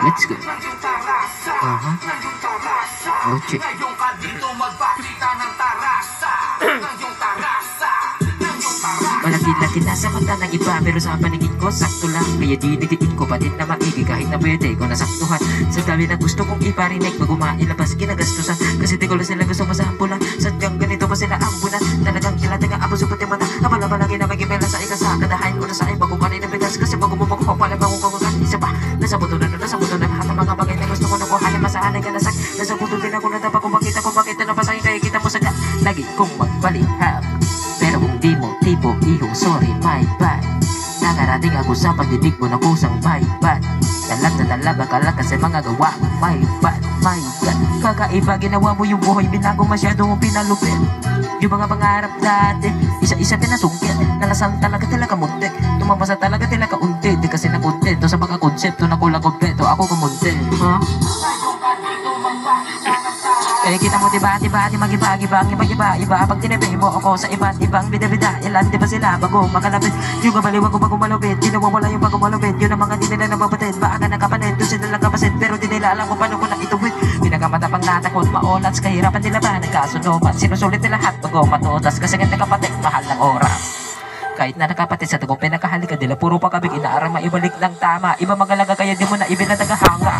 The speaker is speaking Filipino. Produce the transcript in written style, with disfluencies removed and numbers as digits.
Let's go. Okay. Malaki-laki na sa mata ng iba, pero sa paningin ko sakto lang. Kaya dinidiin ko pa din na maigi kahit na pwede ko nasaktuhan. Sa dami na gusto kong iparinig, pag umailabas kinagastusan. Kasi di ko lang sila gusto masampulan. Sadyang ganito pa sila ambulan. Talagang kilata nga abuso pati mata. Abala-balagi na magimela sa ikasa. Kadahain ko na sa iba kung kanina bigas. Kasi pag umupag pala bago ko kagan. Isa pa, nasa buto na lahat ng mga bagay na gusto ko nakuha na masahanay ka nasak. Nasa buto din ako na dapat kung makita kung bakit na napasangin kaya kita mo sagad. Lagi kong magbalihap, pero kung di mo tipo iho, sorry, my bad. Nakarating ako sa pagdidig mo na kusang my bad. Talab na talab ang kalat kasi mga gawa, my bad, my god. Kakaiba ginawa mo yung buhay, binago masyado mong pinalupit. Yung mga pangarap dati, isa-isa pinasungkit. Nalasang talaga talaga muntik, tumamasa talaga talaga unti. Di kasi nakontento sa mga konsepto na kulang kompleto, ako kumunti, huh? Eh kita mo diba mag-iba pag tinibay mo ako sa iba't ibang bida-bida. Ilan diba sila bago makalapit, yung kabaliwan ko bago malupit. Di nawawala yung bago malupit, yun ang mga di nila nababatid. Baka nakapanid, doon sila lang kapasid, pero di nila alam kung paano ko na ituwid. Pinakamatapang natakot, maolats, kahirapan nila ba nagkasunupan. Sinusulit nila lahat bago matutas, kasi nga nakapatid, mahal ng oras. Kahit na nakapatid sa tagong pinakahalika nila, puro pagkabig inaaral maibalik ng tama. Iba magalaga kaya di mo na ibinatagahanga.